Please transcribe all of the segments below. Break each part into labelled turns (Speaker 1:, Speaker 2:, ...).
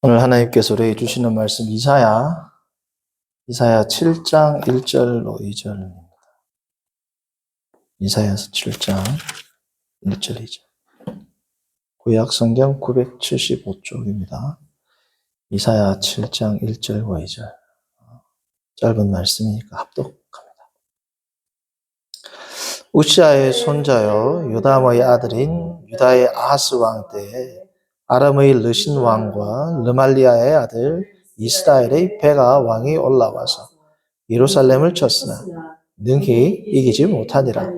Speaker 1: 오늘 하나님께서 우리에게 주시는 말씀 이사야 7장 1절로 2절입니다. 이사야서 7장 1절 2절. 구약 성경 975쪽입니다. 이사야 7장 1절과 2절. 짧은 말씀이니까 합독합니다. 우시아의 손자여 요담의 아들인 유다의 아하스 왕 때에 아람의 르신 왕과 르말리아의 아들 이스라엘의 베가 왕이 올라와서 예루살렘을 쳤으나 능히 이기지 못하니라.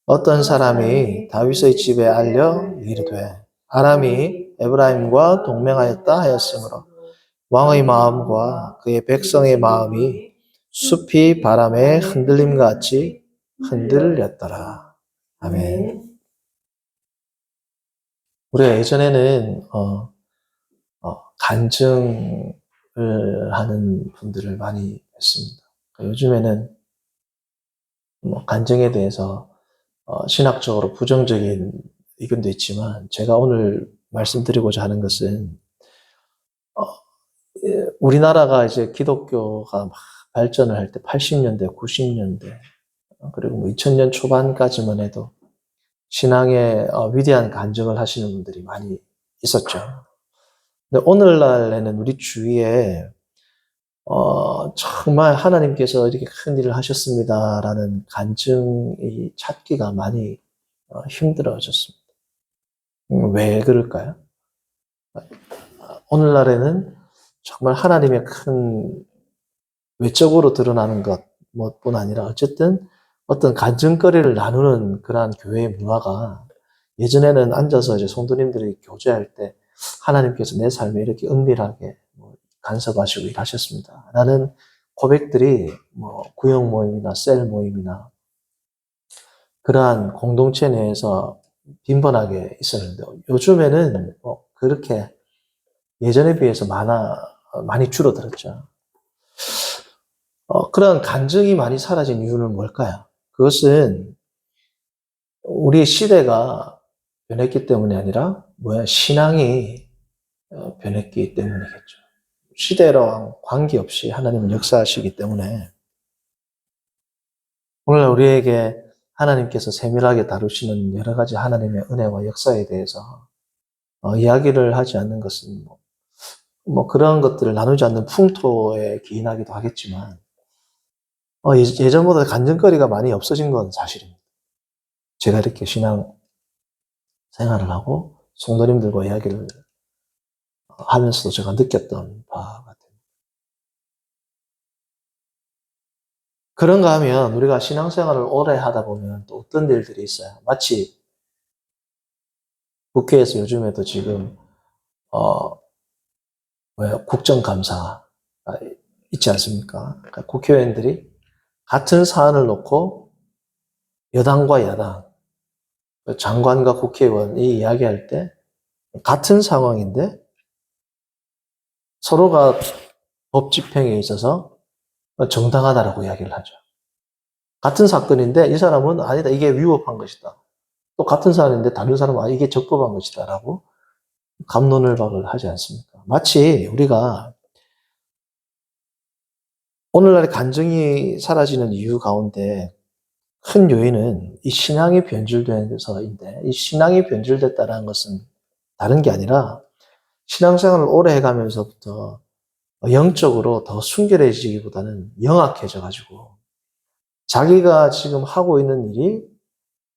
Speaker 1: 어떤 사람이 다윗의 집에 알려 이르되 아람이 에브라임과 동맹하였다 하였으므로 왕의 마음과 그의 백성의 마음이 숲이 바람에 흔들림같이 흔들렸더라. 아멘. 우리가 예전에는 간증을 하는 분들을 많이 뵀습니다. 요즘에는 간증에 대해서 신학적으로 부정적인 의견도 있지만 제가 오늘 말씀드리고자 하는 것은 우리나라가 이제 기독교가 막 발전을 할 때 80년대, 90년대 그리고 2000년 초반까지만 해도 신앙의 위대한 간증을 하시는 분들이 많이 있었죠. 근데 오늘날에는 우리 주위에 정말 하나님께서 이렇게 큰 일을 하셨습니다라는 간증이 찾기가 많이 힘들어졌습니다. 왜 그럴까요? 오늘날에는 정말 하나님의 큰 외적으로 드러나는 것뿐 아니라 어쨌든 어떤 간증거리를 나누는 그러한 교회의 문화가 예전에는 앉아서 이제 성도님들이 교제할 때 하나님께서 내 삶에 이렇게 은밀하게 간섭하시고 일하셨습니다. 라는 고백들이 구역 모임이나 셀 모임이나 그러한 공동체 내에서 빈번하게 있었는데 요즘에는 그렇게 예전에 비해서 많이 줄어들었죠. 그런 간증이 많이 사라진 이유는 뭘까요? 그것은 우리의 시대가 변했기 때문이 아니라 신앙이 변했기 때문이겠죠. 시대랑 관계없이 하나님은 역사하시기 때문에 오늘 우리에게 하나님께서 세밀하게 다루시는 여러 가지 하나님의 은혜와 역사에 대해서 이야기를 하지 않는 것은 그런 것들을 나누지 않는 풍토에 기인하기도 하겠지만 예전보다 간증거리가 많이 없어진 건 사실입니다. 제가 이렇게 신앙 생활을 하고 성도님들과 이야기를 하면서도 제가 느꼈던 바 같아요. 그런가 하면 우리가 신앙생활을 오래 하다 보면 또 어떤 일들이 있어요. 마치 국회에서 요즘에도 지금 국정감사 있지 않습니까? 그러니까 국회의원들이 같은 사안을 놓고 여당과 야당, 장관과 국회의원이 이야기할 때 같은 상황인데 서로가 법 집행에 있어서 정당하다라고 이야기를 하죠. 같은 사건인데 이 사람은 아니다, 이게 위법한 것이다. 또 같은 사안인데 다른 사람은 이게 적법한 것이다 라고 갑론을박을 하지 않습니까? 마치 우리가 오늘날의 간증이 사라지는 이유 가운데 큰 요인은 이 신앙이 변질돼서인데 이 신앙이 변질됐다는 것은 다른 게 아니라 신앙생활을 오래 해가면서부터 영적으로 더 순결해지기보다는 영악해져가지고 자기가 지금 하고 있는 일이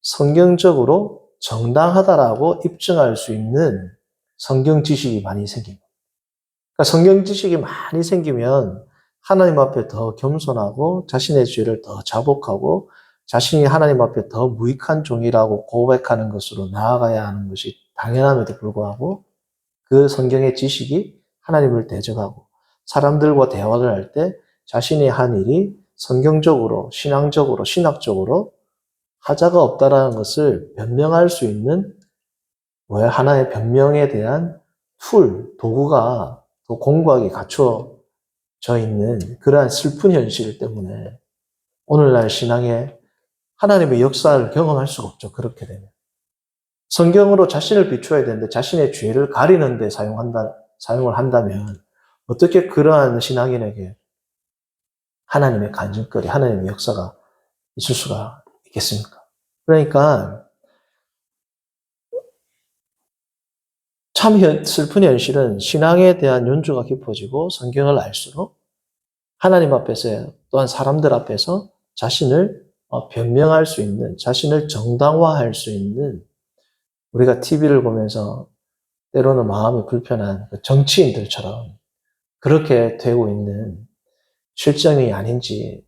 Speaker 1: 성경적으로 정당하다라고 입증할 수 있는 성경 지식이 많이 생깁니다. 그러니까 성경 지식이 많이 생기면 하나님 앞에 더 겸손하고 자신의 죄를 더 자복하고 자신이 하나님 앞에 더 무익한 종이라고 고백하는 것으로 나아가야 하는 것이 당연함에도 불구하고 그 성경의 지식이 하나님을 대적하고 사람들과 대화를 할 때 자신이 한 일이 성경적으로, 신앙적으로, 신학적으로 하자가 없다라는 것을 변명할 수 있는 하나의 변명에 대한 도구가 더 공고하게 갖춰져 있는 그러한 슬픈 현실 때문에 오늘날 신앙에 하나님의 역사를 경험할 수가 없죠. 그렇게 되면. 성경으로 자신을 비추어야 되는데 자신의 죄를 가리는 데 사용을 한다면 어떻게 그러한 신앙인에게 하나님의 간증거리, 하나님의 역사가 있을 수가 있겠습니까? 그러니까 참 슬픈 현실은 신앙에 대한 연주가 깊어지고 성경을 알수록 하나님 앞에서 또한 사람들 앞에서 자신을 변명할 수 있는, 자신을 정당화할 수 있는, 우리가 TV를 보면서 때로는 마음이 불편한 정치인들처럼 그렇게 되고 있는 실정이 아닌지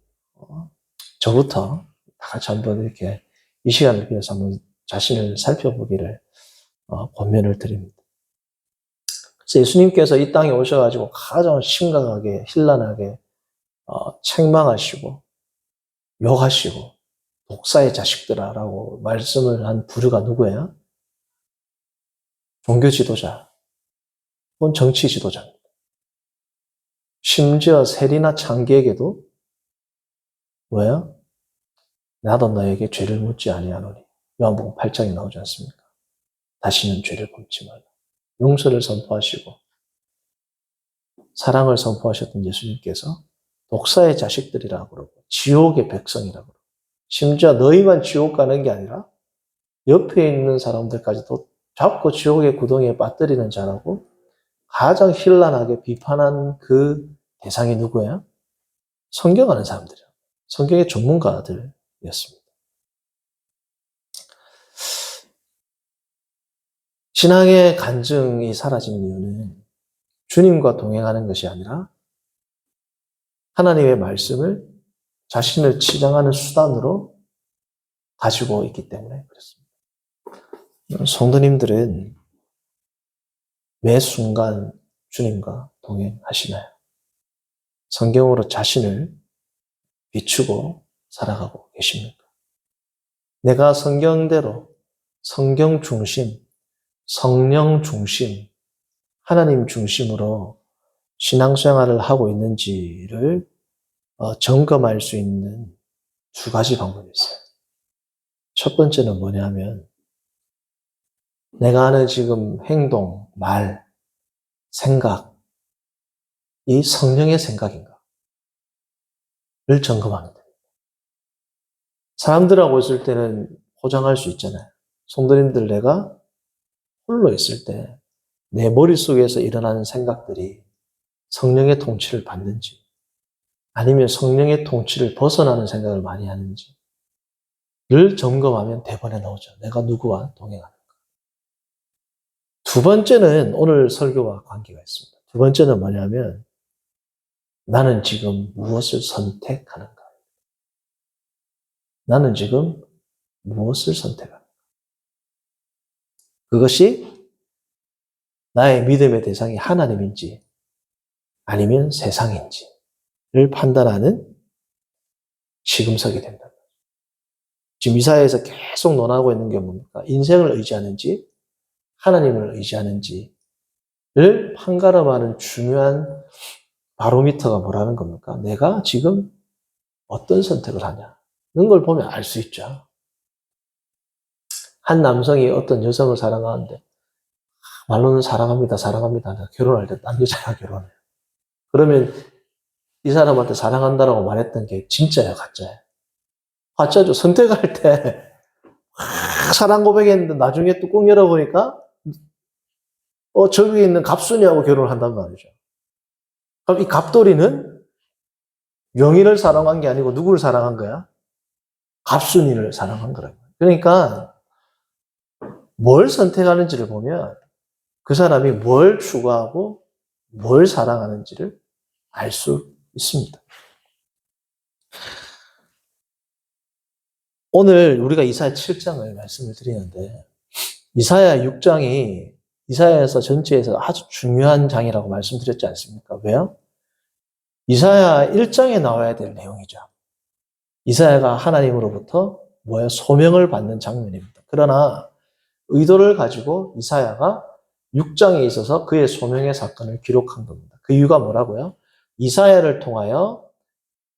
Speaker 1: 저부터 다 같이 한번 이렇게 이 시간을 위해서 한번 자신을 살펴보기를 권면을 드립니다. 그래서 예수님께서 이 땅에 오셔가지고 가장 심각하게 현란하게 책망하시고 욕하시고 독사의 자식들아라고 말씀을 한 부류가 누구예요? 종교 지도자, 혹은 정치 지도자입니다. 심지어 세리나 창기에게도 뭐예요? 나도 너에게 죄를 묻지 아니하노니. 요한복음 8장에 나오지 않습니까? 다시는 죄를 범치 말라. 용서를 선포하시고 사랑을 선포하셨던 예수님께서 독사의 자식들이라고 그러고 지옥의 백성이라고 그러고 심지어 너희만 지옥 가는 게 아니라 옆에 있는 사람들까지도 잡고 지옥의 구덩이에 빠뜨리는 자라고 가장 현란하게 비판한 그 대상이 누구예요? 성경 아는 사람들이에요. 성경의 전문가들이었습니다. 신앙의 간증이 사라지는 이유는 주님과 동행하는 것이 아니라 하나님의 말씀을 자신을 치장하는 수단으로 가지고 있기 때문에 그렇습니다. 성도님들은 매 순간 주님과 동행하시나요? 성경으로 자신을 비추고 살아가고 계십니까? 내가 성경대로 성경 중심, 성령 중심, 하나님 중심으로 신앙생활을 하고 있는지를 점검할 수 있는 두 가지 방법이 있어요. 첫 번째는 뭐냐면 내가 하는 지금 행동, 말, 생각, 이 성령의 생각인가를 점검하면 됩니다. 사람들하고 있을 때는 포장할 수 있잖아요. 성도님들 내가 홀로 있을 때 내 머릿속에서 일어나는 생각들이 성령의 통치를 받는지 아니면 성령의 통치를 벗어나는 생각을 많이 하는지를 점검하면 대본에 나오죠. 내가 누구와 동행하는가. 두 번째는 오늘 설교와 관계가 있습니다. 두 번째는 뭐냐면 나는 지금 무엇을 선택하는가. 나는 지금 무엇을 선택하는가. 그것이 나의 믿음의 대상이 하나님인지 아니면 세상인지를 판단하는 시금석이 된다. 지금 이사야에서 계속 논하고 있는 게 뭡니까? 인생을 의지하는지 하나님을 의지하는지를 판가름하는 중요한 바로미터가 뭐라는 겁니까? 내가 지금 어떤 선택을 하냐는 걸 보면 알 수 있죠. 한 남성이 어떤 여성을 사랑하는데 말로는 사랑합니다, 사랑합니다. 결혼할 때 딴 여자랑 결혼해요. 그러면 이 사람한테 사랑한다라고 말했던 게 진짜예요, 가짜예요? 가짜죠. 선택할 때 사랑 고백했는데 나중에 뚜껑 열어보니까 저기 있는 갑순이하고 결혼을 한단 말이죠. 그럼 이 갑돌이는 영희를 사랑한 게 아니고 누구를 사랑한 거야? 갑순이를 사랑한 거라고. 그러니까 뭘 선택하는지를 보면 그 사람이 뭘 추구하고 뭘 사랑하는지를 알 수 있습니다. 오늘 우리가 이사야 7장을 말씀을 드리는데 이사야 6장이 이사야에서 전체에서 아주 중요한 장이라고 말씀드렸지 않습니까? 왜요? 이사야 1장에 나와야 될 내용이죠. 이사야가 하나님으로부터 소명을 받는 장면입니다. 그러나 의도를 가지고 이사야가 6장에 있어서 그의 소명의 사건을 기록한 겁니다. 그 이유가 뭐라고요? 이사야를 통하여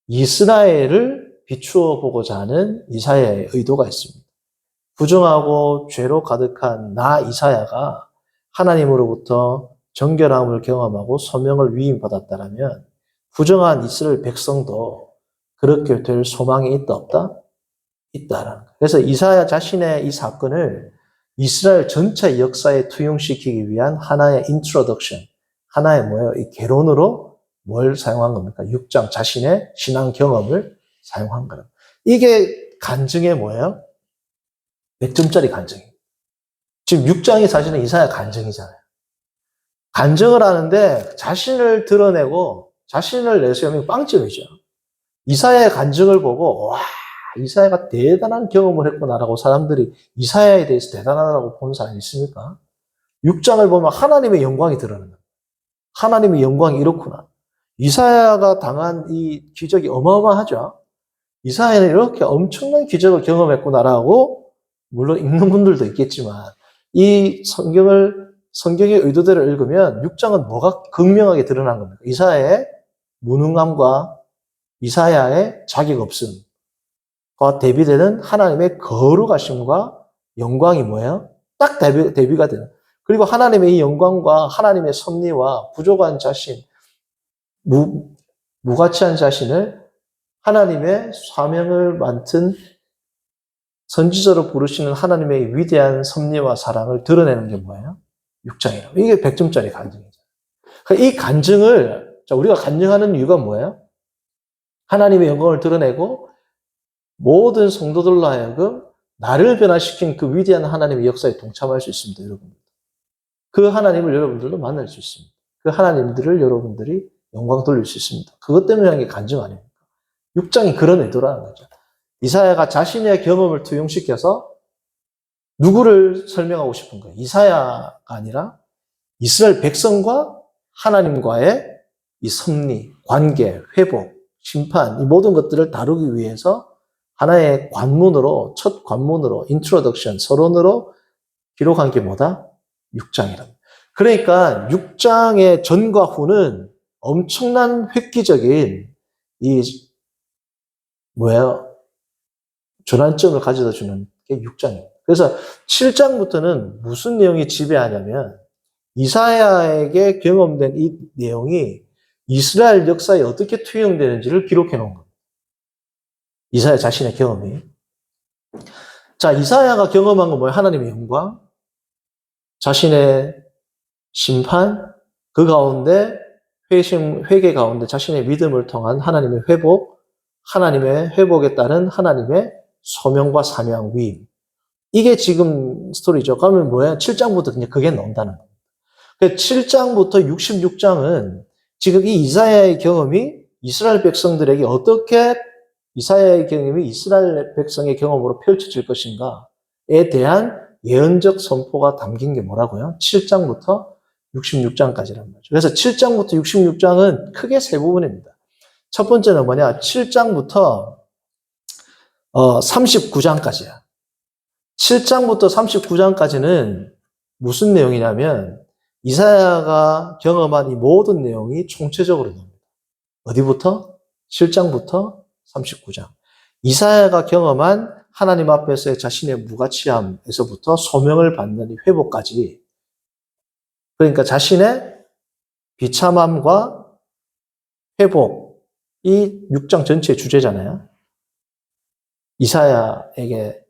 Speaker 1: 이스라엘을 비추어 보고자 하는 이사야의 의도가 있습니다. 부정하고 죄로 가득한 나 이사야가 하나님으로부터 정결함을 경험하고 소명을 위임받았다라면 부정한 이스라엘 백성도 그렇게 될 소망이 있다 없다? 있다라는 거예요. 그래서 이사야 자신의 이 사건을 이스라엘 전체 역사에 투영시키기 위한 하나의 인트로덕션, 하나의 뭐예요? 이 개론으로 뭘 사용한 겁니까? 6장 자신의 신앙 경험을 사용한 거예요. 이게 간증의 뭐예요? 100점짜리 간증이에요. 지금 6장이 사실은 이사야 간증이잖아요. 간증을 하는데 자신을 드러내고 자신을 내세우면 빵점이죠. 이사야의 간증을 보고 와, 이사야가 대단한 경험을 했구나라고 사람들이 이사야에 대해서 대단하다고 보는 사람이 있습니까? 6장을 보면 하나님의 영광이 드러나는 거예요. 하나님의 영광이 이렇구나. 이사야가 당한 이 기적이 어마어마하죠. 이사야는 이렇게 엄청난 기적을 경험했구나라고 물론 읽는 분들도 있겠지만 이 성경의 의도대로 읽으면 6장은 뭐가 극명하게 드러난 겁니까? 이사야의 무능함과 이사야의 자격 없음과 대비되는 하나님의 거룩하심과 영광이 뭐예요? 딱 대비가 되는. 그리고 하나님의 이 영광과 하나님의 섭리와 부족한 자신, 무가치한 자신을 하나님의 사명을 맡은 선지자로 부르시는 하나님의 위대한 섭리와 사랑을 드러내는 게 뭐예요? 6장이라고. 이게 100점짜리 간증이죠. 그러니까 이 간증을, 우리가 간증하는 이유가 뭐예요? 하나님의 영광을 드러내고 모든 성도들로 하여금 나를 변화시킨 그 위대한 하나님의 역사에 동참할 수 있습니다, 여러분. 그 하나님을 여러분들도 만날 수 있습니다. 그 하나님들을 여러분들이 영광 돌릴 수 있습니다. 그것 때문에 한 게 간증 아닙니까? 6장이 그런 의도라는 거죠. 이사야가 자신의 경험을 투영시켜서 누구를 설명하고 싶은 거예요? 이사야가 아니라 이스라엘 백성과 하나님과의 이 섭리, 관계, 회복, 심판, 이 모든 것들을 다루기 위해서 하나의 관문으로, 첫 관문으로, 인트로덕션, 서론으로 기록한 게 뭐다? 6장이랍니다. 그러니까 6장의 전과 후는 엄청난 획기적인 이 뭐예요? 전환점을 가져다 주는 게 6장이에요. 그래서 7장부터는 무슨 내용이 지배하냐면 이사야에게 경험된 이 내용이 이스라엘 역사에 어떻게 투영되는지를 기록해 놓은 겁니다. 이사야 자신의 경험이. 자, 이사야가 경험한 건 뭐예요? 하나님의 영광, 자신의 심판, 그 가운데 회개 가운데 자신의 믿음을 통한 하나님의 회복, 하나님의 회복에 따른 하나님의 소명과 사명, 위임. 이게 지금 스토리죠. 그러면 뭐야? 7장부터 그냥 그게 나온다는 겁니다. 7장부터 66장은 지금 이 이사야의 경험이 이스라엘 백성들에게 어떻게 이사야의 경험이 이스라엘 백성의 경험으로 펼쳐질 것인가에 대한 예언적 선포가 담긴 게 뭐라고요? 7장부터 66장까지란 말이죠. 그래서 7장부터 66장은 크게 세 부분입니다. 첫 번째는 뭐냐? 7장부터 39장까지야. 7장부터 39장까지는 무슨 내용이냐면 이사야가 경험한 이 모든 내용이 총체적으로 나옵니다. 어디부터? 7장부터 39장. 이사야가 경험한 하나님 앞에서의 자신의 무가치함에서부터 소명을 받는 회복까지. 그러니까 자신의 비참함과 회복, 이 6장 전체의 주제잖아요. 이사야에게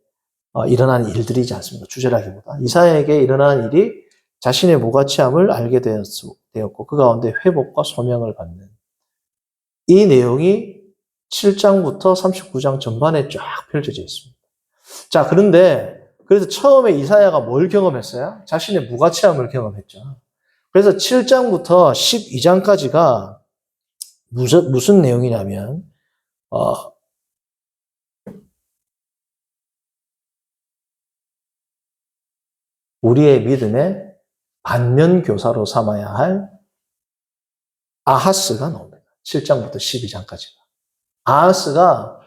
Speaker 1: 일어난 일들이지 않습니까? 주제라기보다. 이사야에게 일어난 일이 자신의 무가치함을 알게 되었고 그 가운데 회복과 소명을 받는 이 내용이 7장부터 39장 전반에 쫙 펼쳐져 있습니다. 자, 그래서 처음에 이사야가 뭘 경험했어요? 자신의 무가치함을 경험했죠. 그래서 7장부터 12장까지가 무슨 내용이냐면 우리의 믿음의 반면교사로 삼아야 할 아하스가 나옵니다. 7장부터 12장까지가. 아하스가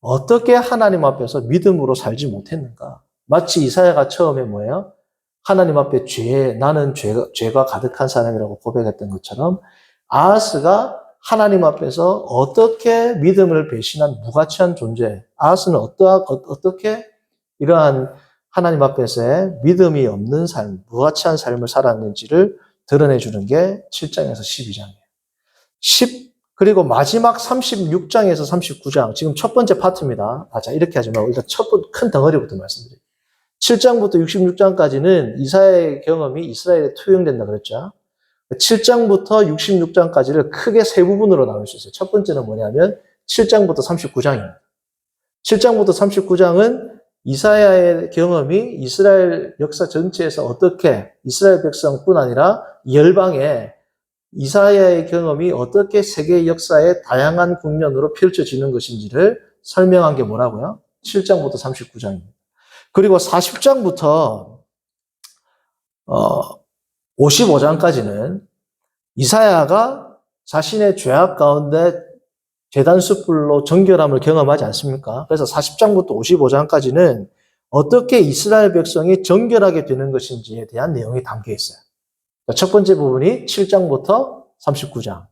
Speaker 1: 어떻게 하나님 앞에서 믿음으로 살지 못했는가? 마치 이사야가 처음에 뭐예요? 하나님 앞에 나는 죄가 가득한 사람이라고 고백했던 것처럼 아하스가 하나님 앞에서 어떻게 믿음을 배신한 무가치한 존재, 아하스는 어떻게 이러한 하나님 앞에서의 믿음이 없는 삶, 무가치한 삶을 살았는지를 드러내 주는 게 7장에서 12장이에요. 그리고 마지막 36장에서 39장, 지금 첫 번째 파트입니다. 자, 이렇게 하지 말고 일단 큰 덩어리부터 말씀드려요. 7장부터 66장까지는 이사야의 경험이 이스라엘에 투영된다 그랬죠. 7장부터 66장까지를 크게 세 부분으로 나눌 수 있어요. 첫 번째는 뭐냐면 7장부터 39장입니다. 7장부터 39장은 이사야의 경험이 이스라엘 역사 전체에서 어떻게 이스라엘 백성뿐 아니라 열방에 이사야의 경험이 어떻게 세계 역사의 다양한 국면으로 펼쳐지는 것인지를 설명한 게 뭐라고요? 7장부터 39장입니다. 그리고 40장부터 55장까지는 이사야가 자신의 죄악 가운데 제단 숯불로 정결함을 경험하지 않습니까? 그래서 40장부터 55장까지는 어떻게 이스라엘 백성이 정결하게 되는 것인지에 대한 내용이 담겨 있어요. 첫 번째 부분이 7장부터 39장.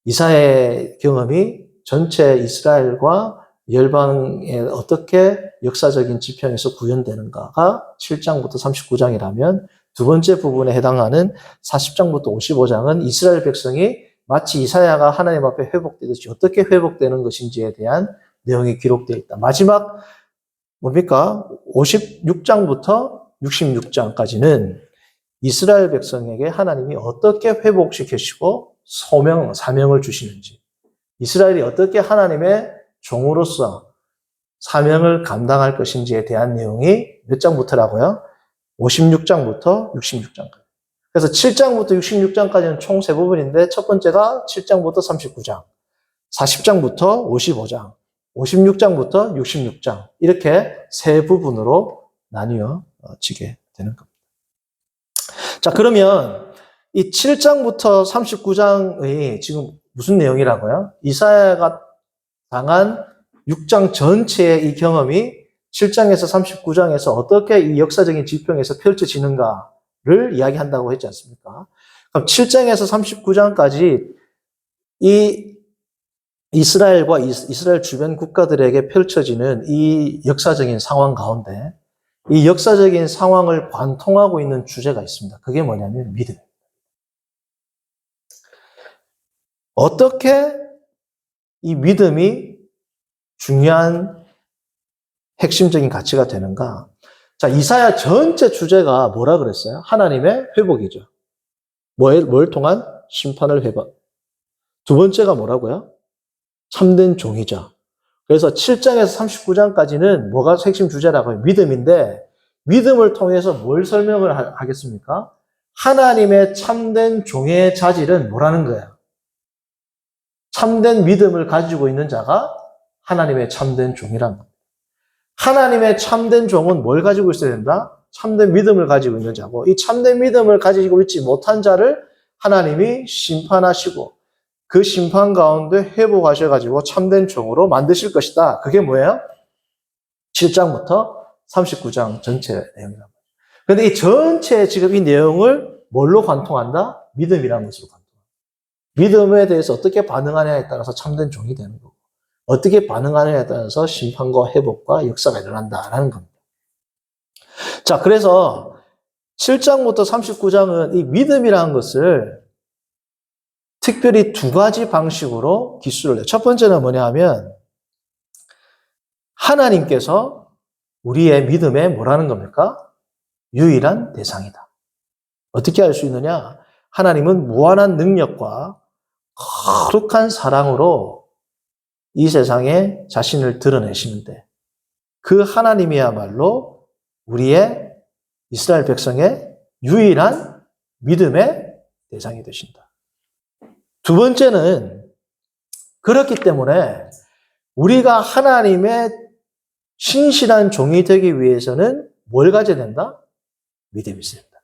Speaker 1: 이사야의 경험이 전체 이스라엘과 열방에 어떻게 역사적인 지평에서 구현되는가가 7장부터 39장이라면 두 번째 부분에 해당하는 40장부터 55장은 이스라엘 백성이 마치 이사야가 하나님 앞에 회복되듯이 어떻게 회복되는 것인지에 대한 내용이 기록되어 있다. 마지막 뭡니까? 56장부터 66장까지는 이스라엘 백성에게 하나님이 어떻게 회복시키시고 사명을 주시는지, 이스라엘이 어떻게 하나님의 종으로서 사명을 감당할 것인지에 대한 내용이 몇 장부터라고요? 56장부터 66장까지. 그래서 7장부터 66장까지는 총 세 부분인데 첫 번째가 7장부터 39장, 40장부터 55장, 56장부터 66장 이렇게 세 부분으로 나뉘어지게 되는 겁니다. 자, 그러면 이 7장부터 39장의 지금 무슨 내용이라고요? 이사야가 당한 6장 전체의 이 경험이 7장에서 39장에서 어떻게 이 역사적인 지평에서 펼쳐지는가를 이야기한다고 했지 않습니까? 그럼 7장에서 39장까지 이 이스라엘과 이스라엘 주변 국가들에게 펼쳐지는 이 역사적인 상황 가운데 이 역사적인 상황을 관통하고 있는 주제가 있습니다. 그게 뭐냐면 믿음. 어떻게 이 믿음이 중요한 핵심적인 가치가 되는가? 자, 이사야 전체 주제가 뭐라 그랬어요? 하나님의 회복이죠. 뭘 통한? 심판을 회복. 두 번째가 뭐라고요? 참된 종이죠. 그래서 7장에서 39장까지는 뭐가 핵심 주제라고요? 믿음인데 믿음을 통해서 뭘 설명을 하겠습니까? 하나님의 참된 종의 자질은 뭐라는 거예요? 참된 믿음을 가지고 있는 자가 하나님의 참된 종이라는 겁니다. 하나님의 참된 종은 뭘 가지고 있어야 된다? 참된 믿음을 가지고 있는 자고 이 참된 믿음을 가지고 있지 못한 자를 하나님이 심판하시고 그 심판 가운데 회복하셔가지고 참된 종으로 만드실 것이다. 그게 뭐예요? 7장부터 39장 전체 내용이란 말이에요. 그런데 이 전체 지금 이 내용을 뭘로 관통한다? 믿음이라는 것으로 관통한다. 믿음에 대해서 어떻게 반응하냐에 따라서 참된 종이 되는 거고 어떻게 반응하느냐에 따라서 심판과 회복과 역사가 일어난다라는 겁니다. 자, 그래서 7장부터 39장은 이 믿음이라는 것을 특별히 두 가지 방식으로 기술을 해요. 첫 번째는 뭐냐 하면 하나님께서 우리의 믿음에 뭐라는 겁니까? 유일한 대상이다. 어떻게 알 수 있느냐? 하나님은 무한한 능력과 거룩한 사랑으로 이 세상에 자신을 드러내시는데 그 하나님이야말로 우리의 이스라엘 백성의 유일한 믿음의 대상이 되신다. 두 번째는 그렇기 때문에 우리가 하나님의 신실한 종이 되기 위해서는 뭘 가져야 된다? 믿음이 있어야 된다.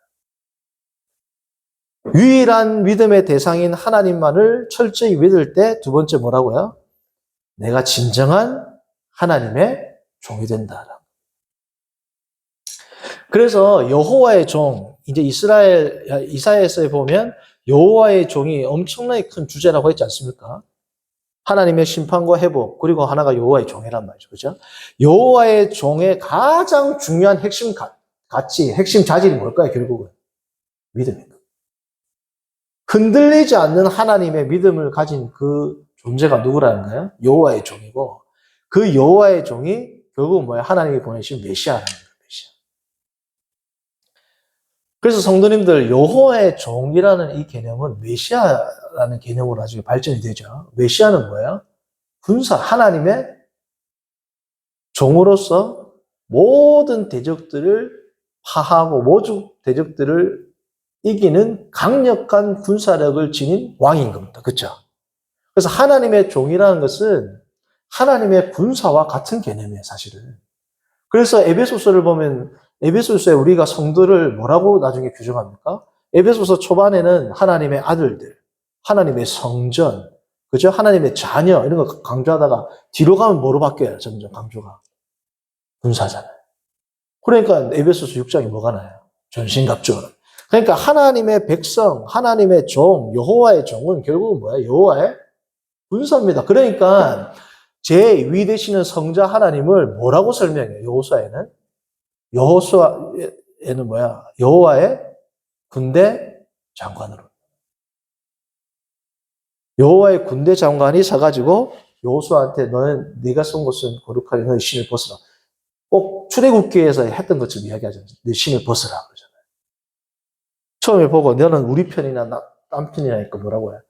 Speaker 1: 유일한 믿음의 대상인 하나님만을 철저히 믿을 때 두 번째 뭐라고요? 내가 진정한 하나님의 종이 된다. 그래서 여호와의 종, 이제 이사야서에 보면 여호와의 종이 엄청나게 큰 주제라고 했지 않습니까? 하나님의 심판과 회복, 그리고 하나가 여호와의 종이란 말이죠. 그죠? 여호와의 종의 가장 중요한 핵심 가치, 핵심 자질이 뭘까요, 결국은? 믿음입니다. 흔들리지 않는 하나님의 믿음을 가진 그 존재가 누구라는 거예요? 여호와의 종이고, 그 여호와의 종이 결국 뭐야? 하나님이 보내신 메시아라는 거예요. 메시아. 그래서 성도님들, 여호와의 종이라는 이 개념은 메시아라는 개념으로 나중에 발전이 되죠. 메시아는 뭐예요? 군사, 하나님의 종으로서 모든 대적들을 파하고 모든 대적들을 이기는 강력한 군사력을 지닌 왕인 겁니다. 그렇죠? 그래서 하나님의 종이라는 것은 하나님의 군사와 같은 개념이에요, 사실은. 그래서 에베소서를 보면 에베소서에 우리가 성도를 뭐라고 나중에 규정합니까? 에베소서 초반에는 하나님의 아들들, 하나님의 성전, 그죠? 하나님의 자녀 이런 거 강조하다가 뒤로 가면 뭐로 바뀌어요? 점점 강조가. 군사잖아요. 그러니까 에베소서 6장이 뭐가 나요? 전신갑주는. 그러니까 하나님의 백성, 하나님의 종, 여호와의 종은 결국은 뭐예요? 여호와의 군사입니다. 그러니까 제2 되시는 성자 하나님을 뭐라고 설명해요? 여호수아에는? 여호수아에는 뭐야? 여호와의 군대 장관으로. 여호와의 군대 장관이 서가지고 여호수아한테 너는 네가 쏜 것은 거룩하니 너의 신을 벗으라. 꼭 출애굽기에서 했던 것처럼 이야기하잖아요. 네 신을 벗으라 그러잖아요. 처음에 보고 너는 우리 편이나 딴 편이나 하니까 뭐라고 해요?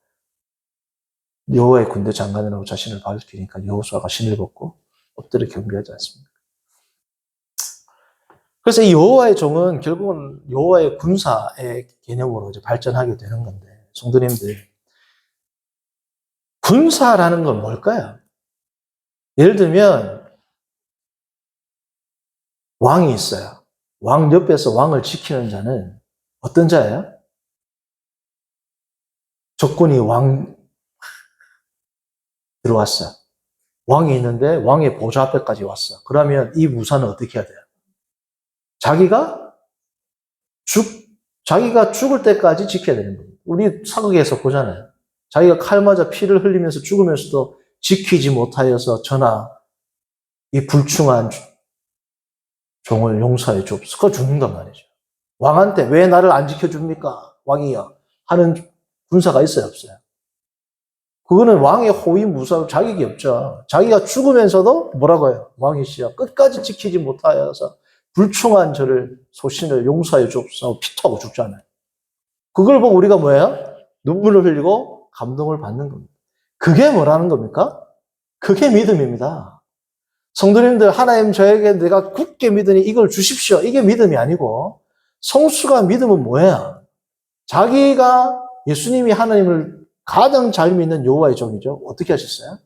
Speaker 1: 여호와의 군대 장관이라고 자신을 밝히니까 여호수아가 신을 벗고 엎드려 경배하지 않습니까? 그래서 이 여호와의 종은 결국은 여호와의 군사의 개념으로 이제 발전하게 되는 건데, 성도님들, 군사라는 건 뭘까요? 예를 들면 왕이 있어요. 왕 옆에서 왕을 지키는 자는 어떤 자예요? 적군이 왕 들어왔어요. 왕이 있는데 왕의 보좌 앞에까지 왔어. 그러면 이 무사는 어떻게 해야 돼요? 자기가 죽을 때까지 지켜야 되는 겁니다. 우리 사극에서 보잖아요. 자기가 칼 맞아 피를 흘리면서 죽으면서도 지키지 못하여서 전하 이 불충한 종을 용서해 줍소. 그거 죽는단 말이죠. 왕한테 왜 나를 안 지켜줍니까? 왕이여. 하는 군사가 있어요, 없어요? 그거는 왕의 호위 무사로 자격이 없죠. 자기가 죽으면서도 뭐라고 해요? 왕이시여. 끝까지 지키지 못하여서 불충한 저를 소신을 용서해 줍소. 피토하고 죽잖아요. 그걸 보고 우리가 뭐예요? 눈물을 흘리고 감동을 받는 겁니다. 그게 뭐라는 겁니까? 그게 믿음입니다. 성도님들, 하나님 저에게 내가 굳게 믿으니 이걸 주십시오. 이게 믿음이 아니고, 성수가 믿음은 뭐예요? 자기가 예수님이 하나님을 가장 잘 믿는 여호와의 종이죠. 어떻게 하셨어요?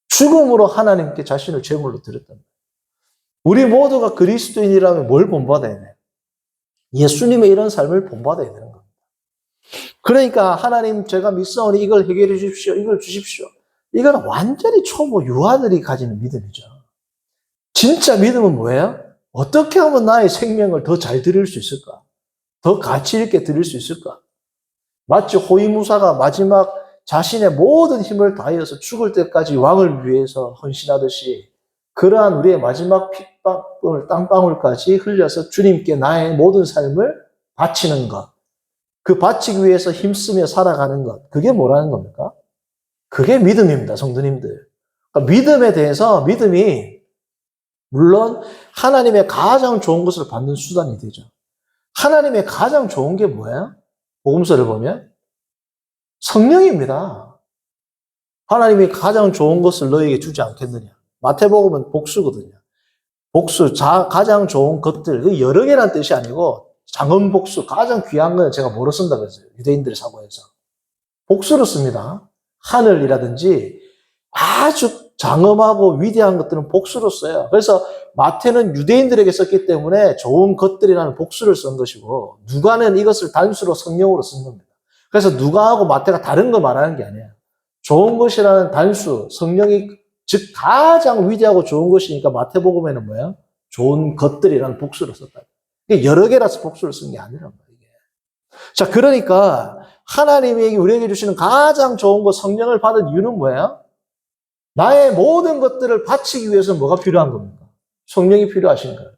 Speaker 1: 죽음으로 하나님께 자신을 제물로 드렸단 말이에요. 우리 모두가 그리스도인이라면 뭘 본받아야 돼요? 예수님의 이런 삶을 본받아야 되는 겁니다. 그러니까 하나님 제가 믿사오니 이걸 해결해 주십시오. 이걸 주십시오. 이건 완전히 초보 유아들이 가지는 믿음이죠. 진짜 믿음은 뭐예요? 어떻게 하면 나의 생명을 더 잘 드릴 수 있을까? 더 가치 있게 드릴 수 있을까? 마치 호위무사가 마지막 자신의 모든 힘을 다하여서 죽을 때까지 왕을 위해서 헌신하듯이 그러한 우리의 마지막 핏방울, 땀방울까지 흘려서 주님께 나의 모든 삶을 바치는 것. 그 바치기 위해서 힘쓰며 살아가는 것. 그게 뭐라는 겁니까? 그게 믿음입니다, 성도님들. 그러니까 믿음에 대해서 믿음이 물론 하나님의 가장 좋은 것을 받는 수단이 되죠. 하나님의 가장 좋은 게 뭐예요? 복음서를 보면 성령입니다. 하나님이 가장 좋은 것을 너에게 주지 않겠느냐. 마태복음은 복수거든요. 복수, 가장 좋은 것들, 여러 개란 뜻이 아니고 장엄복수, 가장 귀한 건 제가 뭐로 쓴다고 했어요? 유대인들의 사고에서. 복수로 씁니다. 하늘이라든지 아주 장엄하고 위대한 것들은 복수로 써요. 그래서 마태는 유대인들에게 썼기 때문에 좋은 것들이라는 복수를 쓴 것이고 누가는 이것을 단수로 성령으로 쓴 겁니다. 그래서 누가하고 마태가 다른 거 말하는 게 아니에요. 좋은 것이라는 단수, 성령이 즉 가장 위대하고 좋은 것이니까 마태복음에는 뭐예요? 좋은 것들이라는 복수를 썼다. 이게 여러 개라서 복수를 쓴 게 아니란 말이에요. 자, 그러니까 하나님이 우리에게 주시는 가장 좋은 것, 성령을 받은 이유는 뭐예요? 나의 모든 것들을 바치기 위해서 뭐가 필요한 겁니까? 성령이 필요하신 거예요.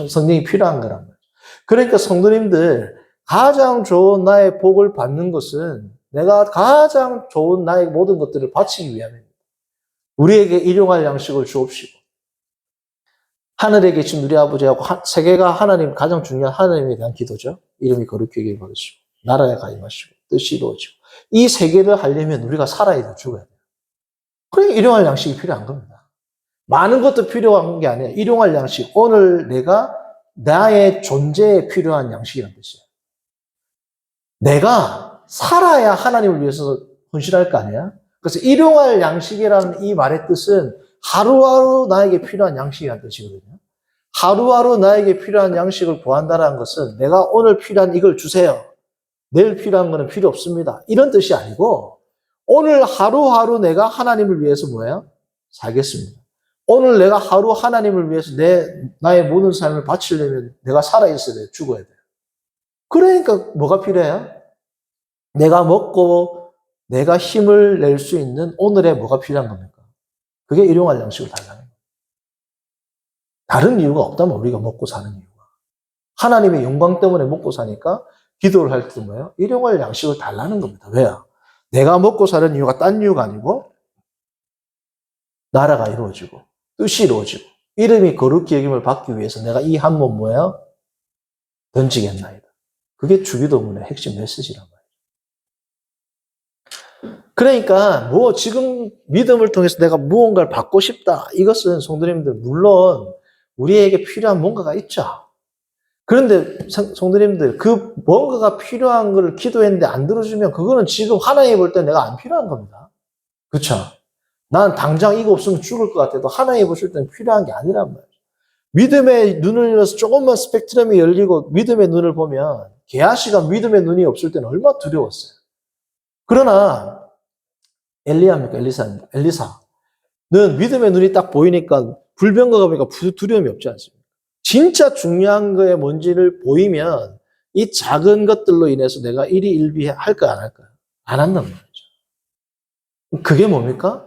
Speaker 1: 성령이 필요한 거란 말이에요. 그러니까 성도님들, 가장 좋은 나의 복을 받는 것은 내가 가장 좋은 나의 모든 것들을 바치기 위함입니다. 우리에게 일용할 양식을 주옵시고 하늘에 계신 우리 아버지하고 세계가 하나님 가장 중요한 하나님에 대한 기도죠. 이름이 거룩히 여기게 받으시고 나라에 가임하시고 뜻이 이루어지고 이 세계를 하려면 우리가 살아야 돼 죽어야 돼요. 그러니까 일용할 양식이 필요한 겁니다. 많은 것도 필요한 게 아니에요. 일용할 양식. 오늘 내가 나의 존재에 필요한 양식이라는 뜻이에요. 내가 살아야 하나님을 위해서 헌신할 거 아니야? 그래서 일용할 양식이라는 이 말의 뜻은 하루하루 나에게 필요한 양식이라는 뜻이거든요. 하루하루 나에게 필요한 양식을 구한다는 것은 내가 오늘 필요한 이걸 주세요. 내일 필요한 거는 필요 없습니다. 이런 뜻이 아니고 오늘 하루하루 내가 하나님을 위해서 뭐예요? 살겠습니다. 오늘 내가 하루 하나님을 위해서 나의 모든 삶을 바치려면 내가 살아있어야 돼요. 죽어야 돼요. 그러니까 뭐가 필요해요? 내가 먹고 내가 힘을 낼 수 있는 오늘에 뭐가 필요한 겁니까? 그게 일용할 양식을 달라는 거예요. 다른 이유가 없다면 우리가 먹고 사는 이유가. 하나님의 영광 때문에 먹고 사니까 기도를 할 때 뭐예요? 일용할 양식을 달라는 겁니다. 왜요? 내가 먹고 사는 이유가 딴 이유가 아니고 나라가 이루어지고 뜻이 이루어지고 이름이 거룩히 여김을 받기 위해서 내가 이 한 몸 뭐예요? 던지겠나이다. 그게 주기도문의 핵심 메시지란 말이에요. 그러니까 뭐 지금 믿음을 통해서 내가 무언가를 받고 싶다. 이것은 성도님들 물론 우리에게 필요한 뭔가가 있죠. 그런데 성도님들 그 뭔가가 필요한 걸 기도했는데 안 들어주면 그거는 지금 하나님 볼 때 내가 안 필요한 겁니다. 그렇죠? 난 당장 이거 없으면 죽을 것 같아도 하나님 보실 때는 필요한 게 아니란 말이에요. 믿음의 눈을 열어서 조금만 스펙트럼이 열리고 믿음의 눈을 보면 게하시가 믿음의 눈이 없을 때는 얼마나 두려웠어요. 그러나 엘리야입니까? 엘리사입니까? 엘리사는 믿음의 눈이 딱 보이니까 불병거가 보니까 두려움이 없지 않습니까? 진짜 중요한 거에 뭔지를 보이면 이 작은 것들로 인해서 내가 일희일비할까 안 할까요? 안 한단 말이죠. 그게 뭡니까?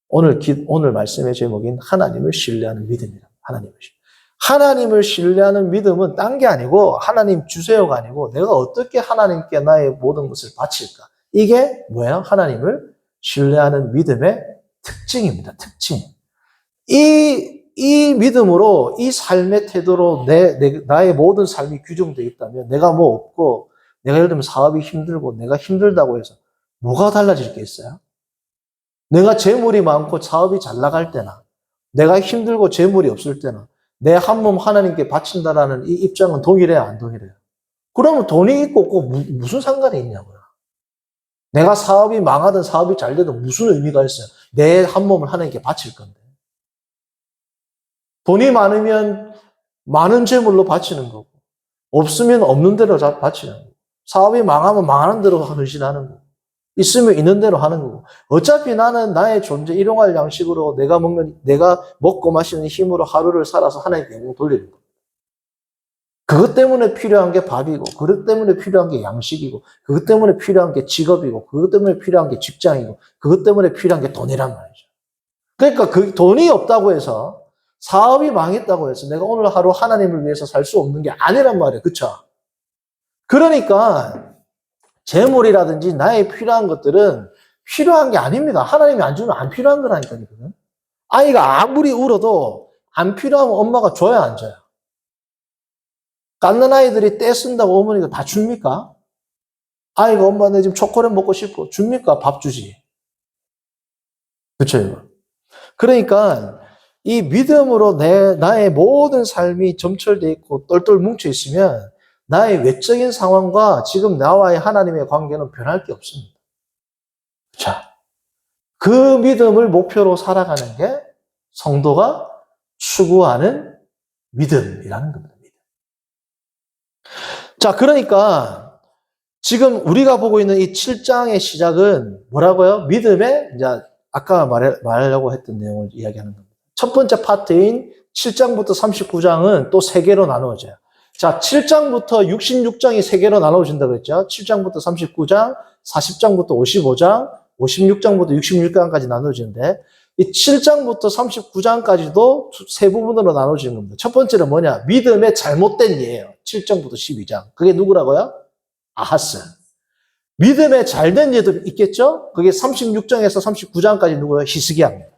Speaker 1: 오늘 말씀의 제목인 하나님을 신뢰하는 믿음이라. 하나님을 신뢰하는 믿음은 딴 게 아니고 하나님 주세요가 아니고 내가 어떻게 하나님께 나의 모든 것을 바칠까? 이게 뭐예요? 하나님을 신뢰하는 믿음의 특징입니다. 특징. 이 믿음으로 이 삶의 태도로 나의 모든 삶이 규정되어 있다면 내가 뭐 없고 내가 예를 들면 사업이 힘들고 내가 힘들다고 해서 뭐가 달라질 게 있어요? 내가 재물이 많고 사업이 잘 나갈 때나 내가 힘들고 재물이 없을 때나 내 한 몸 하나님께 바친다라는 이 입장은 동일해요? 안 동일해요? 그러면 돈이 있고 없고 무슨 상관이 있냐고요. 내가 사업이 망하든 사업이 잘 되든 무슨 의미가 있어요? 내 한 몸을 하나님께 바칠 건데. 돈이 많으면 많은 재물로 바치는 거고 없으면 없는 대로 바치는 거고 사업이 망하면 망하는 대로 헌신하는 거고 있으면 있는 대로 하는 거고 어차피 나는 나의 존재 일용할 양식으로 내가 먹고 마시는 힘으로 하루를 살아서 하나님께 영광 돌리는 거예요. 그것 때문에 필요한 게 밥이고 그것 때문에 필요한 게 양식이고 그것 때문에 필요한 게 직업이고 그것 때문에 필요한 게 직장이고 그것 때문에 필요한 게 돈이란 말이죠. 그러니까 그 돈이 없다고 해서 사업이 망했다고 해서 내가 오늘 하루 하나님을 위해서 살 수 없는 게 아니란 말이에요. 그렇죠? 그러니까 재물이라든지 나의 필요한 것들은 필요한 게 아닙니다. 하나님이 안 주면 안 필요한 거라니까요. 그건. 아이가 아무리 울어도 안 필요하면 엄마가 줘야 안 줘요. 갓난 아이들이 떼 쓴다고 어머니가 다 줍니까? 아이가 엄마 내 지금 초콜릿 먹고 싶고 줍니까? 밥 주지. 그렇죠? 그러니까 이 믿음으로 나의 모든 삶이 점철되어 있고 똘똘 뭉쳐 있으면 나의 외적인 상황과 지금 나와의 하나님의 관계는 변할 게 없습니다. 자, 그 믿음을 목표로 살아가는 게 성도가 추구하는 믿음이라는 겁니다. 자, 그러니까 지금 우리가 보고 있는 이 7장의 시작은 뭐라고요? 믿음의 이제 아까 말하려고 했던 내용을 이야기하는 겁니다. 첫 번째 파트인 7장부터 39장은 또 3개로 나누어져요. 자, 7장부터 66장이 3개로 나누어진다고 그랬죠. 7장부터 39장, 40장부터 55장, 56장부터 66장까지 나누어지는데 이 7장부터 39장까지도 3부분으로 나누어지는 겁니다. 첫 번째는 뭐냐? 믿음의 잘못된 예예요. 7장부터 12장. 그게 누구라고요? 아하스. 믿음에 잘된 예도 있겠죠? 그게 36장에서 39장까지 누구예요? 히스기야입니다.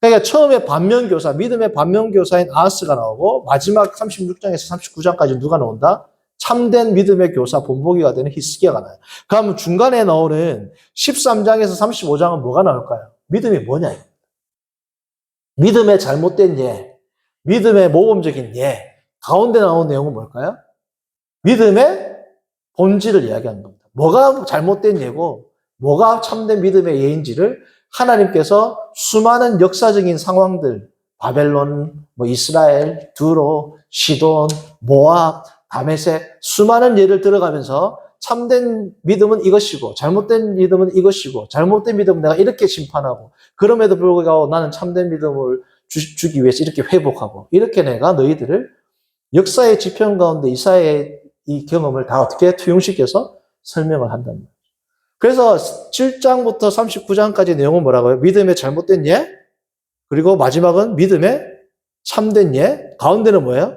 Speaker 1: 그러니까 처음에 반면교사, 믿음의 반면교사인 아하스가 나오고 마지막 36장에서 39장까지 누가 나온다? 참된 믿음의 교사 본보기가 되는 히스기야가 나와요. 그러면 중간에 나오는 13장에서 35장은 뭐가 나올까요? 믿음이 뭐냐? 믿음의 잘못된 예, 믿음의 모범적인 예, 가운데 나온 내용은 뭘까요? 믿음의 본질을 이야기하는 겁니다. 뭐가 잘못된 예고, 뭐가 참된 믿음의 예인지를 하나님께서 수많은 역사적인 상황들, 바벨론, 이스라엘, 두로, 시돈, 모압, 다메섹, 수많은 예를 들어가면서 참된 믿음은 이것이고, 잘못된 믿음은 이것이고, 잘못된 믿음은 내가 이렇게 심판하고, 그럼에도 불구하고 나는 참된 믿음을 주기 위해서 이렇게 회복하고, 이렇게 내가 너희들을 역사의 지편 가운데 이사야의 이 경험을 다 어떻게 투영시켜서 설명을 한단 말이에요. 그래서 7장부터 39장까지 내용은 뭐라고요? 믿음의 잘못된 예, 그리고 마지막은 믿음의 참된 예, 가운데는 뭐예요?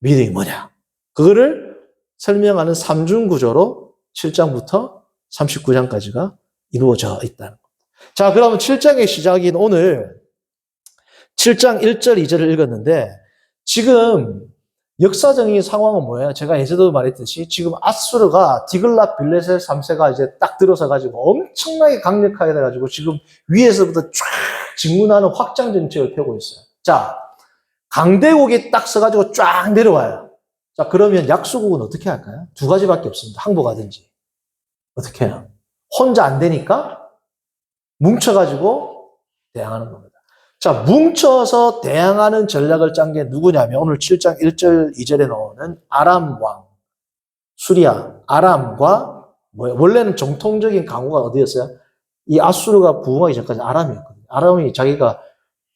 Speaker 1: 믿음이 뭐냐? 그거를 설명하는 삼중 구조로 7장부터 39장까지가 이루어져 있다는 겁니다. 자, 그러면 7장의 시작인 오늘 7장 1절, 2절을 읽었는데 지금 역사적인 상황은 뭐예요? 제가 예전에도 말했듯이 지금 아수르가 디글랏 빌레셋 3세가 이제 딱 들어서 가지고 엄청나게 강력하게 돼가지고 지금 위에서부터 쫙 진군하는 확장 정책을 펴고 있어요. 자, 강대국이 딱 서가지고 쫙 내려와요. 자, 그러면 약소국은 어떻게 할까요? 두 가지밖에 없습니다. 항복하든지. 어떻게 해요? 혼자 안 되니까 뭉쳐가지고 대항하는 겁니다. 자, 뭉쳐서 대항하는 전략을 짠 게 누구냐면 오늘 7장 1절 2절에 나오는 아람 왕 수리아, 아람과 원래는 정통적인 강호가 어디였어요? 이 아수르가 부흥하기 전까지 아람이었거든요. 아람이 자기가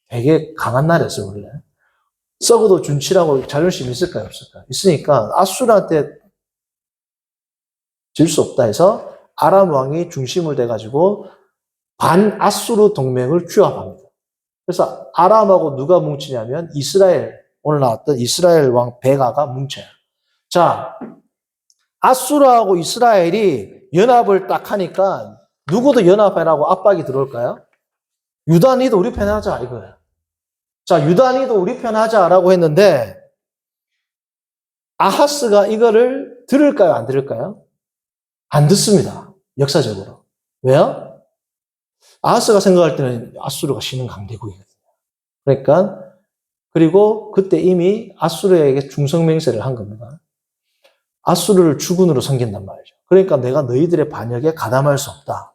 Speaker 1: 되게 강한 나라였어요, 원래. 썩어도 준치라고 자존심 있을까요, 없을까요? 있으니까 아수르한테 질 수 없다 해서 아람 왕이 중심을 돼가지고 반아수르 동맹을 규합합니다. 그래서 아람하고 누가 뭉치냐면 이스라엘, 오늘 나왔던 이스라엘 왕 베가가 뭉쳐요. 자, 아수르하고 이스라엘이 연합을 딱 하니까 누구도 연합해라고 압박이 들어올까요? 유다니도 우리 편 하자 이거예요. 자, 유다니도 우리 편 하자라고 했는데 아하스가 이거를 들을까요? 안 들을까요? 안 듣습니다. 역사적으로. 왜요? 아하스가 생각할 때는 아수르가 신은 강대국이거든요. 그러니까 그리고 그때 이미 아수르에게 충성맹세를 한 겁니다. 아수르를 주군으로 섬긴단 말이죠. 그러니까 내가 너희들의 반역에 가담할 수 없다.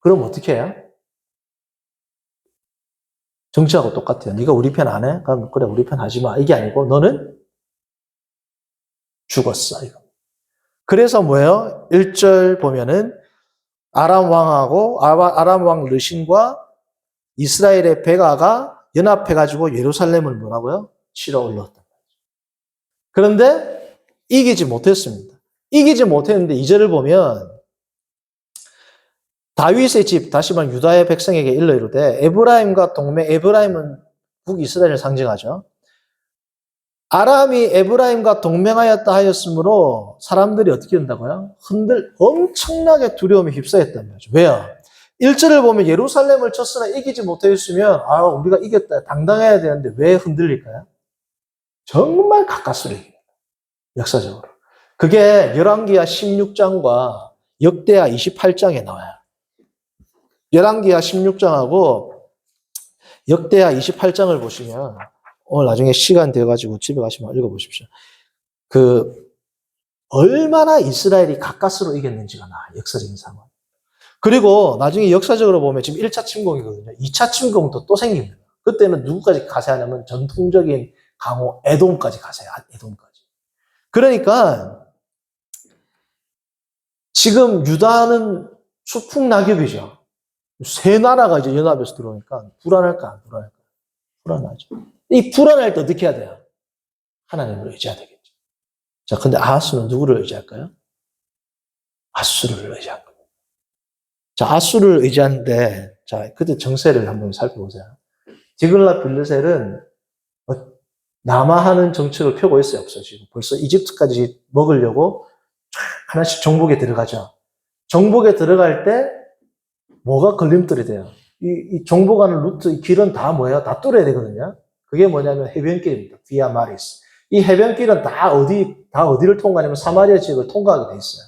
Speaker 1: 그럼 어떻게 해요? 정치하고 똑같아요. 네가 우리 편 안 해? 그럼 그래 우리 편 하지 마. 이게 아니고 너는 죽었어. 이거. 그래서 뭐예요? 1절 보면은 아람 왕하고 아람 왕 르신과 이스라엘의 베가가 연합해가지고 예루살렘을 뭐라고요? 치러 올랐다. 그런데 이기지 못했습니다. 이기지 못했는데 2절을 보면 다윗의 집, 다시 말하면 유다의 백성에게 일러 이르되 에브라임과 동맹, 에브라임은 북이스라엘을 상징하죠. 아람이 에브라임과 동맹하였다 하였으므로 사람들이 어떻게 된다고요? 엄청나게 두려움에 휩싸였단 말이죠. 왜요? 1절을 보면 예루살렘을 쳤으나 이기지 못했으면 우리가 이겼다 당당해야 되는데 왜 흔들릴까요? 정말 가까스로 이깁니다. 역사적으로. 그게 열왕기하 16장과 역대하 28장에 나와요. 열왕기하 16장하고 역대하 28장을 보시면 오늘 나중에 시간 되어가지고 집에 가시면 읽어보십시오. 얼마나 이스라엘이 가까스로 이겼는지가 나와요. 역사적인 상황. 그리고 나중에 역사적으로 보면 지금 1차 침공이거든요. 2차 침공도 또 생깁니다. 그때는 누구까지 가세하냐면 전통적인 강호 에돔까지 가세요. 에돔까지. 그러니까 지금 유다는 추풍낙엽이죠. 세 나라가 이제 연합해서 들어오니까 불안할까 안 불안할까? 불안하죠. 이 불안할 때 어떻게 해야 돼요? 하나님을 의지해야 되겠죠. 자, 근데 아하스는 누구를 의지할까요? 아수르를 의지한 겁니다. 자, 아수르를 의지하는데, 자, 그때 정세를 한번 살펴보세요. 디글랏 빌레셋은 남하하는 정책을 펴고 있어요, 없어요, 지금. 벌써 이집트까지 먹으려고 쫙 하나씩 정복에 들어가죠. 정복에 들어갈 때 뭐가 걸림돌이 돼요? 이 정복하는 루트, 이 길은 다 뭐예요? 다 뚫어야 되거든요. 그게 뭐냐면 해변길입니다. 비아 마리스. 이 해변길은 다 어디를 통과하냐면 사마리아 지역을 통과하게 돼 있어요.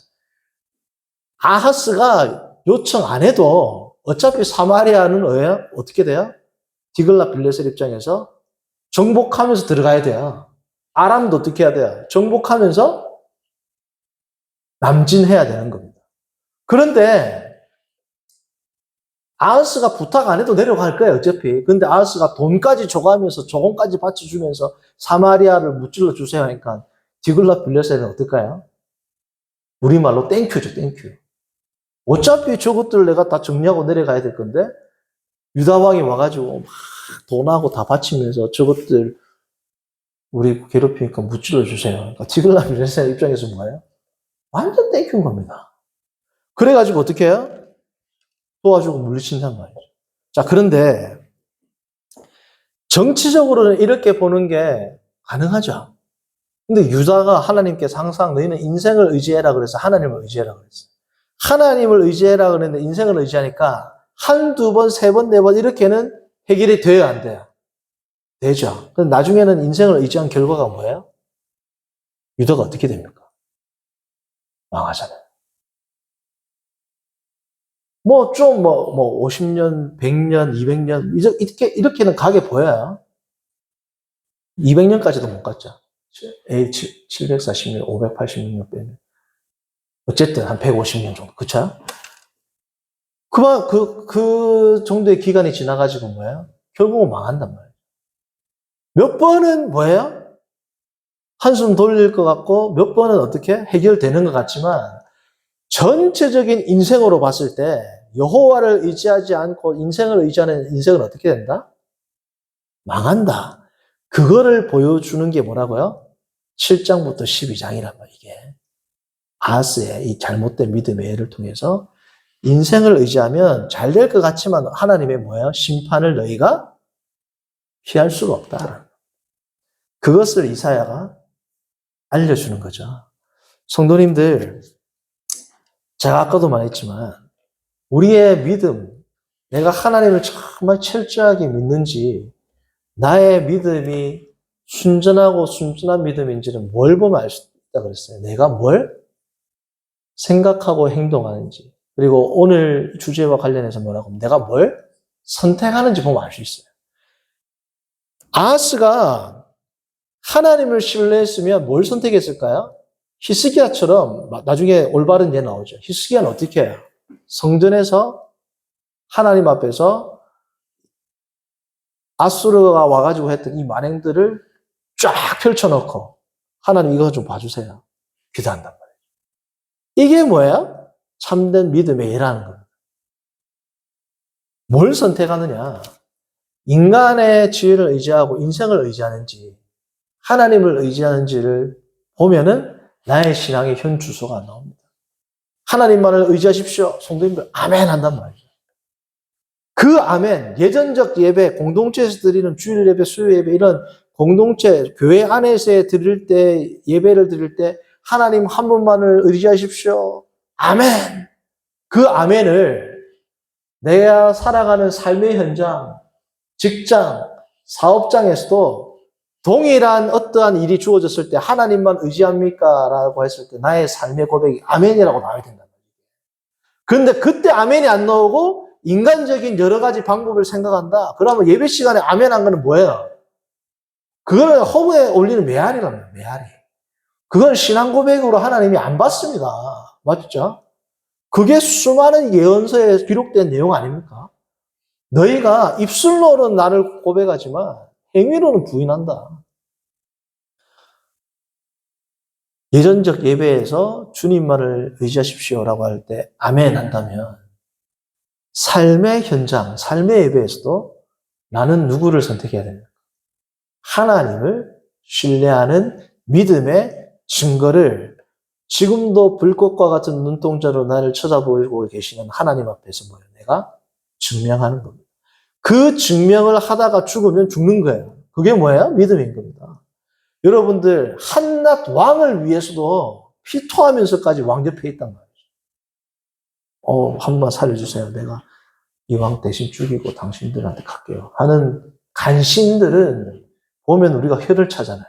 Speaker 1: 아하스가 요청 안 해도 어차피 사마리아는 뭐예요? 어떻게 돼요? 디글랏 빌레셀 입장에서 정복하면서 들어가야 돼요. 아람도 어떻게 해야 돼요? 정복하면서 남진해야 되는 겁니다. 그런데 아하스가 부탁 안 해도 내려갈 거예요, 어차피. 근데 아하스가 돈까지 줘가면서 조공까지 바쳐주면서 사마리아를 무찔러 주세요 하니까 디글랏 빌레셀은 어떨까요? 우리말로 땡큐죠, 땡큐. 어차피 저것들 내가 다 정리하고 내려가야 될 건데 유다왕이 와가지고 막 돈하고 다 바치면서 저것들 우리 괴롭히니까 무찔러 주세요. 그러니까 디글랏 빌레셀 입장에서 뭐예요? 완전 땡큐인 겁니다. 그래가지고 어떻게 해요? 도와주고 물리친단 말이죠. 자, 그런데 정치적으로는 이렇게 보는 게 가능하죠. 근데 유다가 하나님께서 항상 너희는 인생을 의지해라 그래서 하나님을 의지해라 그랬어요. 하나님을 의지해라 그랬는데 인생을 의지하니까 한두 번, 세 번, 네 번 이렇게는 해결이 돼야 안 돼요. 되죠. 근데 나중에는 인생을 의지한 결과가 뭐예요? 유다가 어떻게 됩니까? 망하잖아요. 50년, 100년, 200년, 이렇게는 가게 보여요. 200년까지도 못 갔죠. 740년, 586년 빼면. 어쨌든 한 150년 정도. 그쵸? 그 정도의 기간이 지나가지고 뭐예요? 결국은 망한단 말이에요. 몇 번은 뭐예요? 한숨 돌릴 것 같고, 몇 번은 어떻게 해결되는 것 같지만, 전체적인 인생으로 봤을 때, 여호와를 의지하지 않고 인생을 의지하는 인생은 어떻게 된다? 망한다. 그거를 보여주는 게 뭐라고요? 7장부터 12장이란 말이에요, 이게. 아하스의 이 잘못된 믿음의 예를 통해서 인생을 의지하면 잘 될 것 같지만 하나님의 뭐예요? 심판을 너희가 피할 수가 없다. 그것을 이사야가 알려주는 거죠. 성도님들, 제가 아까도 말했지만 우리의 믿음, 내가 하나님을 정말 철저하게 믿는지 나의 믿음이 순전하고 순전한 믿음인지는 뭘 보면 알 수 있다 그랬어요. 내가 뭘 생각하고 행동하는지. 그리고 오늘 주제와 관련해서 뭐라고 하면 내가 뭘 선택하는지 보면 알 수 있어요. 아하스가 하나님을 신뢰했으면 뭘 선택했을까요? 히스기야처럼 나중에 올바른 예 나오죠. 히스기야는 어떻게 해요? 성전에서 하나님 앞에서 아수르가 와가지고 했던 이 만행들을 쫙 펼쳐놓고 하나님 이거 좀 봐주세요. 기도한단 말이에요. 이게 뭐예요? 참된 믿음의 예라는 겁니다. 뭘 선택하느냐? 인간의 지혜를 의지하고 인생을 의지하는지 하나님을 의지하는지를 보면은 나의 신앙의 현 주소가 나옵니다. 하나님만을 의지하십시오. 성도님들 아멘 한단 말이죠. 그 아멘, 예전적 예배, 공동체에서 드리는 주일 예배, 수요 예배 이런 공동체, 교회 안에서 드릴 때, 예배를 드릴 때 하나님 한 분만을 의지하십시오. 아멘. 그 아멘을 내가 살아가는 삶의 현장, 직장, 사업장에서도 동일한 어떠한 일이 주어졌을 때 하나님만 의지합니까? 라고 했을 때 나의 삶의 고백이 아멘이라고 나와야 된단 말이에요. 그런데 그때 아멘이 안 나오고 인간적인 여러 가지 방법을 생각한다. 그러면 예배 시간에 아멘 한 거는 뭐예요? 그거는 허브에 올리는 메아리랍니다. 메아리. 그건 신앙 고백으로 하나님이 안 받습니다. 맞죠? 그게 수많은 예언서에 기록된 내용 아닙니까? 너희가 입술로는 나를 고백하지만 행위로는 부인한다. 예전적 예배에서 주님만을 의지하십시오라고 할 때 아멘 한다면 삶의 현장, 삶의 예배에서도 나는 누구를 선택해야 됩니까? 하나님을 신뢰하는 믿음의 증거를 지금도 불꽃과 같은 눈동자로 나를 쳐다보고 계시는 하나님 앞에서 뭐예요? 내가 증명하는 겁니다. 그 증명을 하다가 죽으면 죽는 거예요. 그게 뭐예요? 믿음인 겁니다. 여러분들 한낱 왕을 위해서도 피토하면서까지 왕 옆에 있단 말이죠. 한 번만 살려주세요. 내가 이 왕 대신 죽이고 당신들한테 갈게요. 하는 간신들은 보면 우리가 혀를 차잖아요.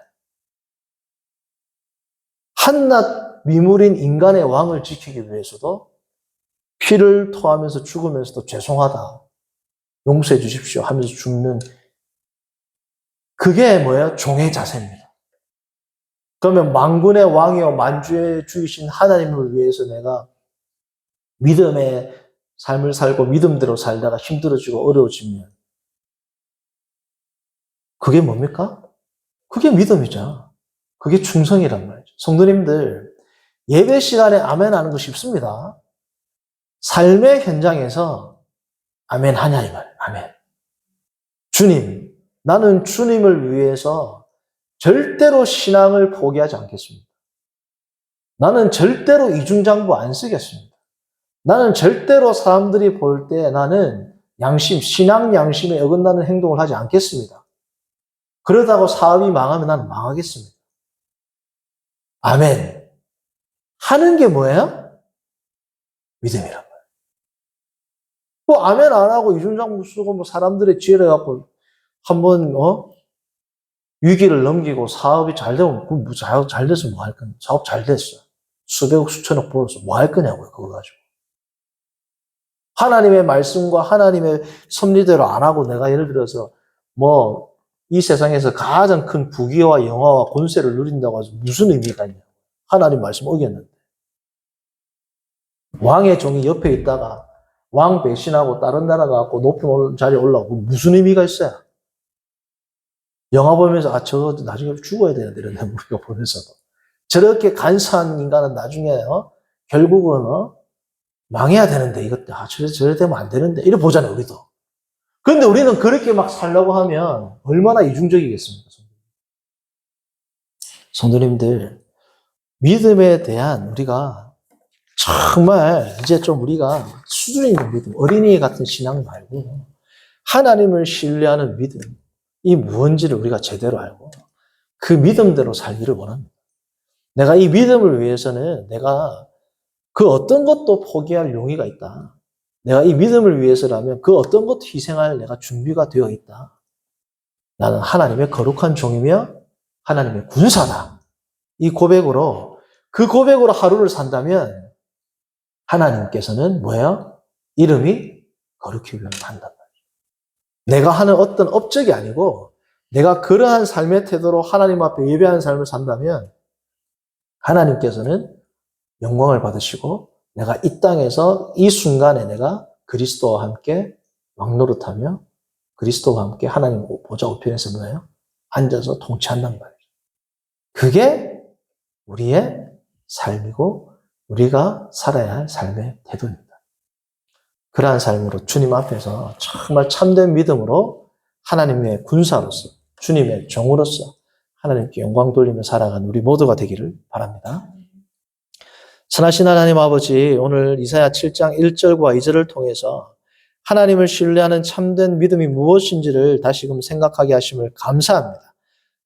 Speaker 1: 한낱 미물인 인간의 왕을 지키기 위해서도 피를 토하면서 죽으면서도 죄송하다, 용서해 주십시오 하면서 죽는, 그게 뭐예요? 종의 자세입니다. 그러면 만군의 왕이요 만주의 주이신 하나님을 위해서 내가 믿음의 삶을 살고 믿음대로 살다가 힘들어지고 어려워지면 그게 뭡니까? 그게 믿음이죠. 그게 충성이란 말이죠. 성도님들, 예배 시간에 아멘 하는 거 쉽습니다. 삶의 현장에서 아멘 하냐 이 말. 아멘. 주님, 나는 주님을 위해서 절대로 신앙을 포기하지 않겠습니다. 나는 절대로 이중장부 안 쓰겠습니다. 나는 절대로 사람들이 볼 때 나는 신앙 양심에 어긋나는 행동을 하지 않겠습니다. 그러다고 사업이 망하면 나는 망하겠습니다. 아멘. 하는 게 뭐예요? 믿음이란 말이에요. 뭐 아멘 안 하고 이중장부 쓰고 뭐 사람들의 지혜를 갖고 한번 위기를 넘기고 사업이 잘 되면 잘 돼서 뭐 할 거냐? 사업 잘 됐어. 수백억 수천억 벌어서 뭐 할 거냐고요. 그거 가지고. 하나님의 말씀과 하나님의 섭리대로 안 하고 내가 예를 들어서 뭐 이 세상에서 가장 큰 부귀와 영화와 권세를 누린다고 해서 무슨 의미가 있냐. 하나님 말씀 어겼는데. 왕의 종이 옆에 있다가 왕 배신하고 다른 나라 가고 높은 자리에 올라오고 무슨 의미가 있어요? 영화 보면서 저 나중에 죽어야 되는데 이런 우리가 보면서도 저렇게 간사한 인간은 나중에 결국은 망해야 되는데 이것 저래 되면 안 되는데 이래 보잖아요 우리도. 그런데 우리는 그렇게 막 살려고 하면 얼마나 이중적이겠습니까? 성도님들, 믿음에 대한 우리가 정말 이제 좀 우리가 수준 있는 믿음, 어린이 같은 신앙 말고 하나님을 신뢰하는 믿음, 이 무언지를 우리가 제대로 알고 그 믿음대로 살기를 원합니다. 내가 이 믿음을 위해서는 내가 그 어떤 것도 포기할 용의가 있다. 내가 이 믿음을 위해서라면 그 어떤 것도 희생할 내가 준비가 되어 있다. 나는 하나님의 거룩한 종이며 하나님의 군사다. 이 고백으로, 그 고백으로 하루를 산다면 하나님께서는 뭐예요? 이름이 거룩히 한단 말이에요. 내가 하는 어떤 업적이 아니고 내가 그러한 삶의 태도로 하나님 앞에 예배하는 삶을 산다면 하나님께서는 영광을 받으시고 내가 이 땅에서 이 순간에 내가 그리스도와 함께 왕노릇하며 그리스도와 함께 하나님 보좌 우편에서 뭐예요? 앉아서 통치한단 말이에요. 그게 우리의 삶이고 우리가 살아야 할 삶의 태도입니다. 그러한 삶으로 주님 앞에서 정말 참된 믿음으로 하나님의 군사로서 주님의 종으로서 하나님께 영광 돌리며 살아가는 우리 모두가 되기를 바랍니다. 선하신 하나님 아버지, 오늘 이사야 7장 1절과 2절을 통해서 하나님을 신뢰하는 참된 믿음이 무엇인지를 다시금 생각하게 하심을 감사합니다.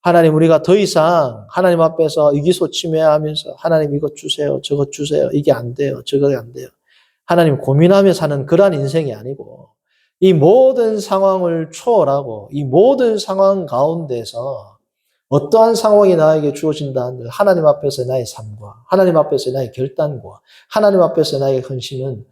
Speaker 1: 하나님, 우리가 더 이상 하나님 앞에서 의기소침해하면서 하나님 이것 주세요, 저것 주세요, 이게 안 돼요, 저거 안 돼요. 하나님 고민하며 사는 그러한 인생이 아니고 이 모든 상황을 초월하고 이 모든 상황 가운데서 어떠한 상황이 나에게 주어진다 한들 하나님 앞에서 나의 삶과 하나님 앞에서 나의 결단과 하나님 앞에서 나의 헌신은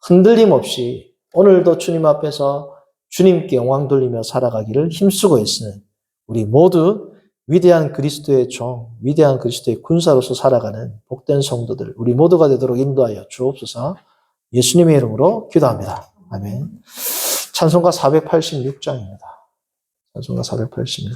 Speaker 1: 흔들림 없이 오늘도 주님 앞에서 주님께 영광 돌리며 살아가기를 힘쓰고 있으는 우리 모두 위대한 그리스도의 종, 위대한 그리스도의 군사로서 살아가는 복된 성도들 우리 모두가 되도록 인도하여 주옵소서. 예수님의 이름으로 기도합니다. 아멘. 찬송가 486장입니다. 찬송가 486.